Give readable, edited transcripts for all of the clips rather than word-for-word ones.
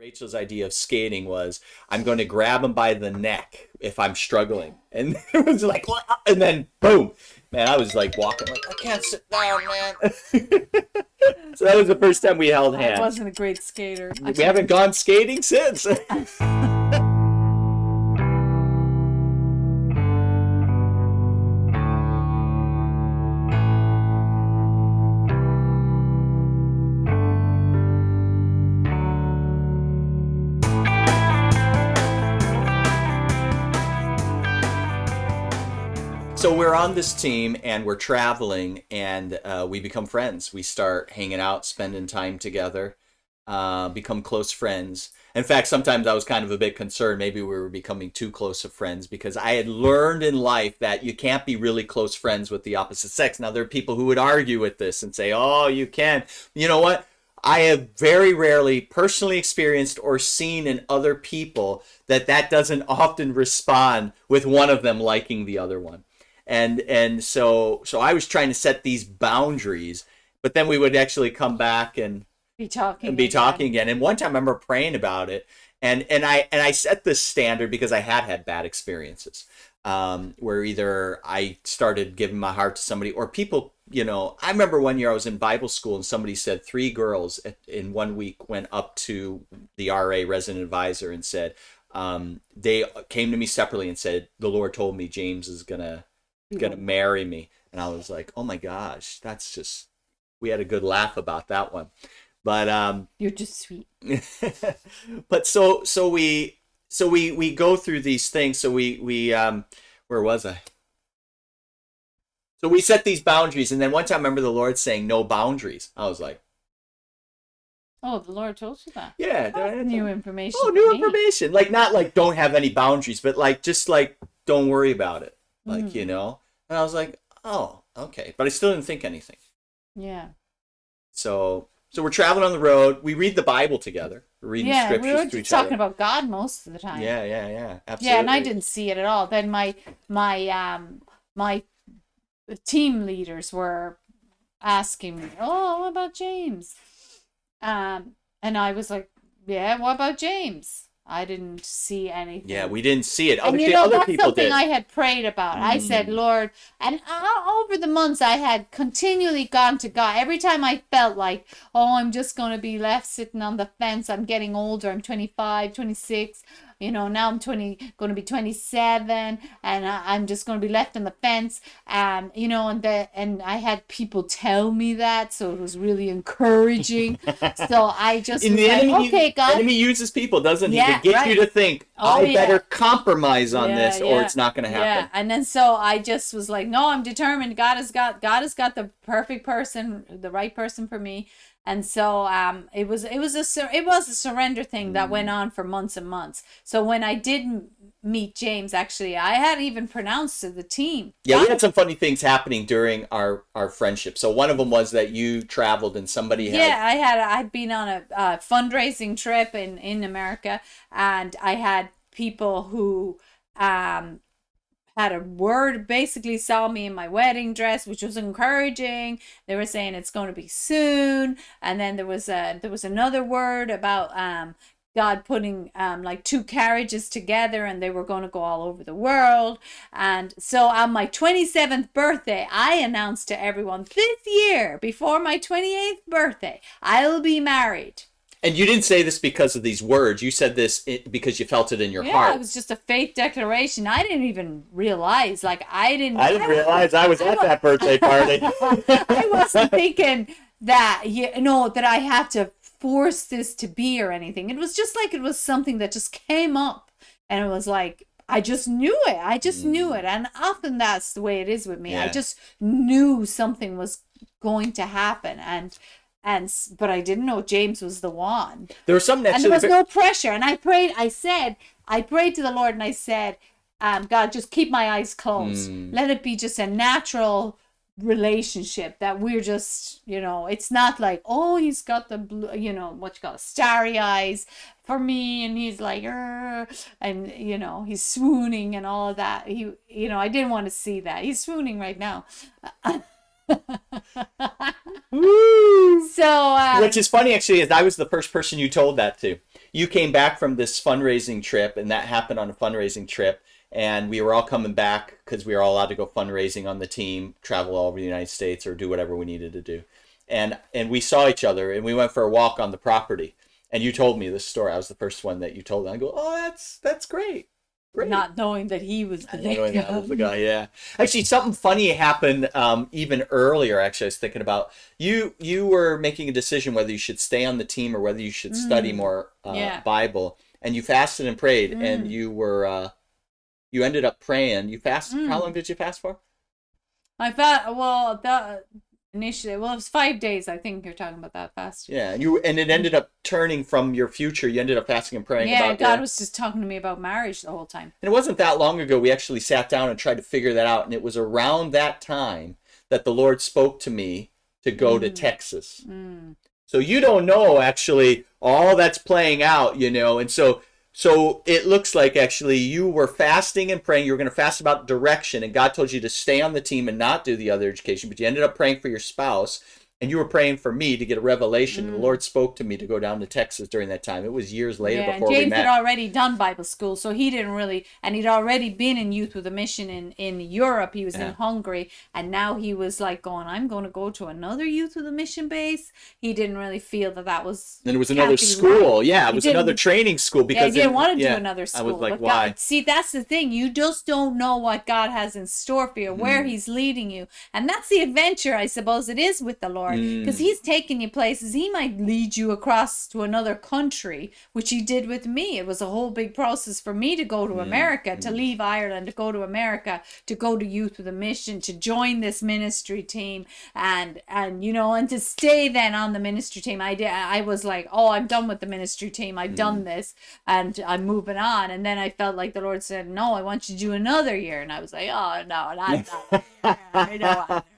Rachel's idea of skating was I'm going to grab him by the neck if I'm struggling. And it was like, and then boom, man, I was like walking, like, I can't sit down, man. So that was the first time we held hands. I wasn't a great skater. We haven't gone skating since. So we're on this team and we're traveling and we become friends. We start hanging out, spending time together, become close friends. In fact, sometimes I was kind of a bit concerned maybe we were becoming too close of friends because I had learned in life that you can't be really close friends with the opposite sex. Now, there are people who would argue with this and say, oh, you can. You know what? I have very rarely personally experienced or seen in other people that doesn't often respond with one of them liking the other one. And so I was trying to set these boundaries, but then we would actually come back and be talking again. And one time I remember praying about it, and I set this standard because I had bad experiences, where either I started giving my heart to somebody or people. You know, I remember one year I was in Bible school and somebody said 3 girls in 1 week went up to the RA resident advisor and said, they came to me separately and said, the Lord told me James is gonna marry me. And I was like, oh my gosh, that's just, we had a good laugh about that one. But you're just sweet. But so we go through these things. So we where was I? So we set these boundaries, and then one time I remember the Lord saying no boundaries. I was like, oh, the Lord told you that? Yeah. That's new information. Oh, new information. Like, not like don't have any boundaries, but like just like don't worry about it. Like, you know? And I was like, oh, okay. But I still didn't think anything. Yeah. So we're traveling on the road. We read the Bible together. We're reading scriptures we were to just each other. talking about God most of the time. Yeah. Absolutely. Yeah, and I didn't see it at all. Then my team leaders were asking me, oh, what about James? And I was like, yeah, what about James? I didn't see anything. Yeah, we didn't see it. And Other that's people something did. I had prayed about. I said, Lord, and over the months I had continually gone to God. Every time I felt like, oh, I'm just going to be left sitting on the fence. I'm getting older. I'm 25, 26. You know, now I'm going to be 27, and I'm just going to be left on the fence. You know, and I had people tell me that, so it was really encouraging. So I just was like, okay, God. The enemy uses people, doesn't he, Yeah, to get you to think, better compromise on this, or it's not going to happen. Yeah, and then so I just was like, no, I'm determined. God has got the perfect person, the right person for me. And so it was a surrender thing that went on for months and months. So when I did meet James, actually, I had even pronounced to the team. Yeah, we had some funny things happening during our friendship. So one of them was that you traveled and somebody had... Yeah, I'd been on a fundraising trip in America, and I had people who had a word, basically saw me in my wedding dress, which was encouraging. They were saying it's going to be soon. And then there was another word about God putting like 2 carriages together, and they were going to go all over the world. And so on my 27th birthday, I announced to everyone, this year, before my 28th birthday, I'll be married. And you didn't say this because of these words. You said this because you felt it in your heart. Yeah, it was just a faith declaration. I didn't even realize. I didn't realize I was at that birthday party. I wasn't thinking that, that I had to force this to be or anything. It was just like it was something that just came up. And it was like, I just knew it. I just knew it. And often that's the way it is with me. Yeah. I just knew something was going to happen. But I didn't know James was the one. There was some and there was no pressure. And I prayed to the Lord, and I said, God, just keep my eyes closed. Let it be just a natural relationship that we're just, it's not like, oh, he's got the blue, what you call starry eyes for me, and he's like, and he's swooning and all of that. I didn't want to see that. He's swooning right now. Woo! So which is funny, actually, is I was the first person you told that to. you came back from this fundraising trip, and that happened on a fundraising trip, and we were all coming back because we were all allowed to go fundraising on the team, travel all over the United States or do whatever we needed to do. And we saw each other, and we went for a walk on the property. And you told me this story. I was the first one that you told. And I go, oh, that's great. Great. Not knowing that he was the Knowing that was the guy, yeah. Actually, something funny happened even earlier. Actually, I was thinking about you. You were making a decision whether you should stay on the team or whether you should study more Bible. And you fasted and prayed, and you ended up praying. You fasted. How long did you fast for? I thought, initially, it was 5 days. I think you're talking about that fast. Yeah, and it ended up turning from your future. You ended up fasting and praying. Yeah, about God was just talking to me about marriage the whole time. And it wasn't that long ago. We actually sat down and tried to figure that out, and it was around that time that the Lord spoke to me to go to Texas. So you don't know actually all that's playing out, and so it looks like actually you were fasting and praying. You were going to fast about direction, and God told you to stay on the team and not do the other education, but you ended up praying for your spouse, and you were praying for me to get a revelation. And the Lord spoke to me to go down to Texas during that time. It was years later before James we met. had already done Bible school, so he didn't really, and he'd already been in Youth with a Mission in Europe. He was in Hungary, and now he was like going, I'm going to go to another Youth with a Mission base. He didn't really feel that was. And it was another school. Right. Yeah, it was another training school because he didn't want to do another school. I was like, why? God, see, that's the thing. You just don't know what God has in store for you, where He's leading you, and that's the adventure, I suppose, it is with the Lord, because He's taking you places. He might lead you across to another country, which He did with me. It was a whole big process for me to go to America, to leave Ireland, to go to America, to go to Youth with a Mission, to join this ministry team, and to stay then on the ministry team. I was like, oh, I'm done with the ministry team. I've done this, and I'm moving on. And then I felt like the Lord said, no, I want you to do another year. And I was like, oh, no,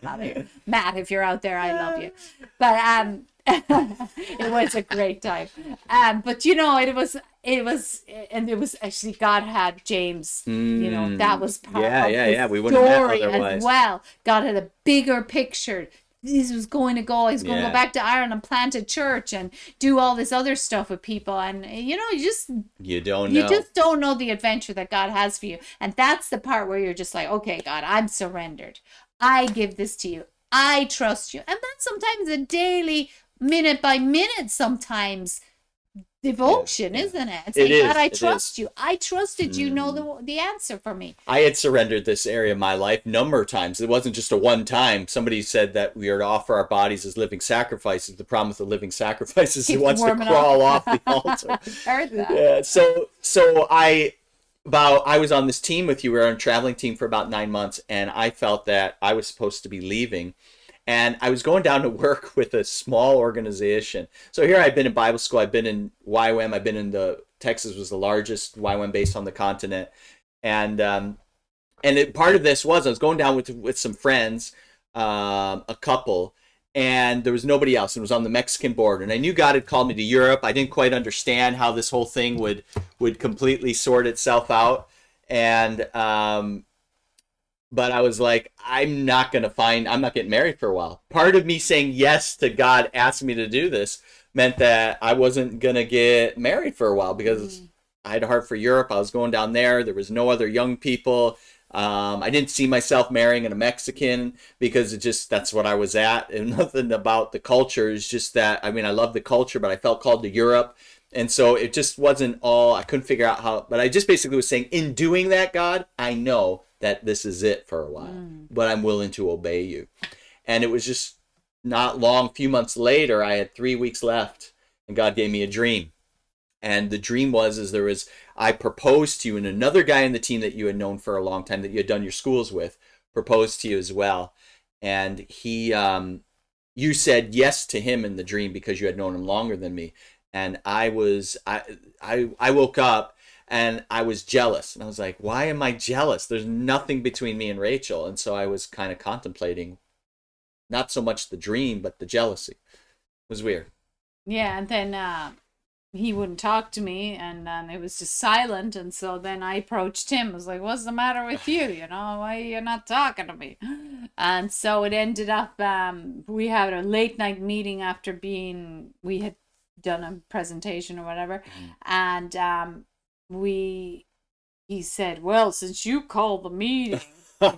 not Matt, if you're out there, I love you. But it was a great time. But it was actually God had James. That was part of the we wouldn't have met story otherwise. As well. God had a bigger picture. He was going to go. He's going to go back to Ireland and plant a church and do all this other stuff with people. And you just don't know the adventure that God has for you. And that's the part where you're just like, okay, God, I'm surrendered. I give this to you. I trust you. And that's sometimes a daily, minute by minute, sometimes devotion, isn't it? It's like, God, I trust you. I trusted you know the answer for me. I had surrendered this area of my life a number of times. It wasn't just a one time. Somebody said that we are to offer our bodies as living sacrifices. The problem with the living sacrifices, he wants to crawl off the altar. I've heard that. Yeah, so I was on this team with you. We were on a traveling team for about 9 months, and I felt that I was supposed to be leaving. And I was going down to work with a small organization. So here I've been in Bible school. I've been in YWAM. I've been in Texas was the largest YWAM base on the continent. And part of this was I was going down with some friends, a couple, and there was nobody else. It was on the Mexican border. And I knew God had called me to Europe. I didn't quite understand how this whole thing would completely sort itself out. And but I was like, I'm not getting married for a while. Part of me saying yes to God asking me to do this meant that I wasn't going to get married for a while because I had a heart for Europe. I was going down there. There was no other young people. I didn't see myself marrying a Mexican because that's what I was at. And nothing about the culture. It's just that, I love the culture, but I felt called to Europe. And so it just wasn't I couldn't figure out how, but I just basically was saying, in doing that, God, I know that this is it for a while, but I'm willing to obey you. And it was just not long, a few months later, I had 3 weeks left, and God gave me a dream. And the dream I proposed to you, and another guy in the team that you had known for a long time, that you had done your schools with, proposed to you as well. And you said yes to him in the dream because you had known him longer than me. And I woke up and I was jealous. And I was like, why am I jealous? There's nothing between me and Rachel. And so I was kind of contemplating not so much the dream, but the jealousy. It was weird. Yeah, and then he wouldn't talk to me, and it was just silent. And so then I approached him. I was like, what's the matter with you? Why are you not talking to me? And so it ended up, we had a late night meeting after we had done a presentation or whatever. And he said, well, since you called the meeting, you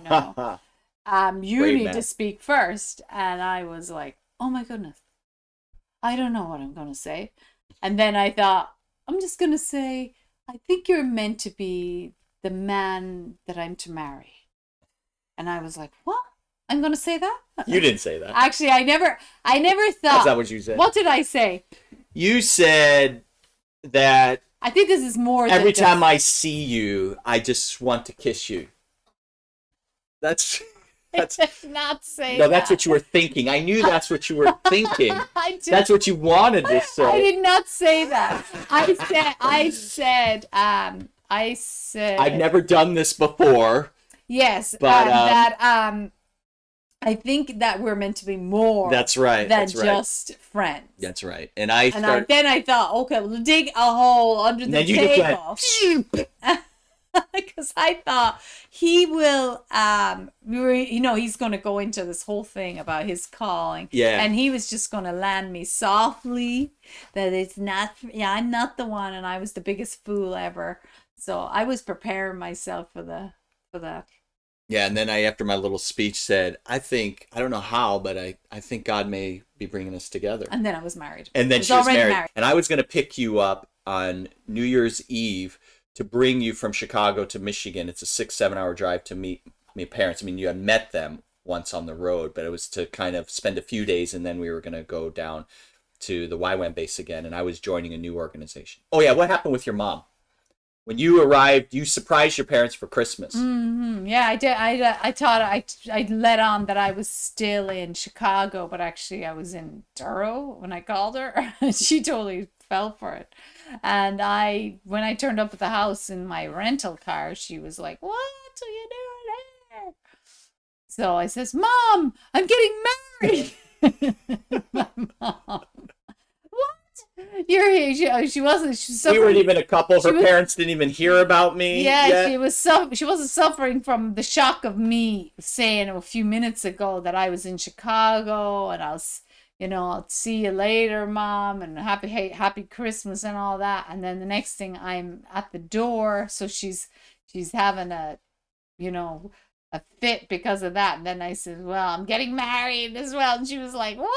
Great need man. to speak first. And I was like, oh my goodness, I don't know what I'm going to say. And then I thought, I'm just going to say, I think you're meant to be the man that I'm to marry. And I was like, what? I'm going to say that? You didn't say that. Actually, I never thought. That's not what you said. What did I say? You said that I think this is more than every just- time I see you, I just want to kiss you. That's I did not say no, that. that's what you were thinking. I knew that's what you were thinking. I did. That's what you wanted to I say. did not say that. I said I've never done this before. yes, But, I think that we're meant to be more That's right. than That's right. just friends. That's right. And Then I thought, okay, we'll dig a hole under the then you table. just went, Because I thought he will, he's going to go into this whole thing about his calling. Yeah. And he was just going to land me softly that I'm not the one, and I was the biggest fool ever. So I was preparing myself for that. yeah, and then after my little speech, said, I don't know how, but I think God may be bringing us together. And then I was married. And then I she was already married. And I was going to pick you up on New Year's Eve to bring you from Chicago to Michigan. It's a 6-7 hour drive to meet my parents. I mean, you had met them once on the road, but it was to kind of spend a few days, and then we were going to go down to the YWAM base again, and I was joining a new organization. Oh, yeah, what happened with your mom? When you arrived, you surprised your parents for Christmas. Mm-hmm. Yeah, I did. I thought I let on that I was still in Chicago, but actually I was in Duro when I called her. She totally fell for it. And when I turned up at the house in my rental car, she was like, "What are you doing here?" So I says, "Mom, I'm getting married." My mom. You're here. She wasn't. She was We weren't even a couple. Her was- parents didn't even hear about me. Yeah, yet. she wasn't suffering from the shock of me saying a few minutes ago that I was in Chicago and I'll see you later, Mom, and happy Christmas and all that. And then the next thing, I'm at the door, so she's having a fit because of that. And then I said, "Well, I'm getting married as well," and she was like, "What?"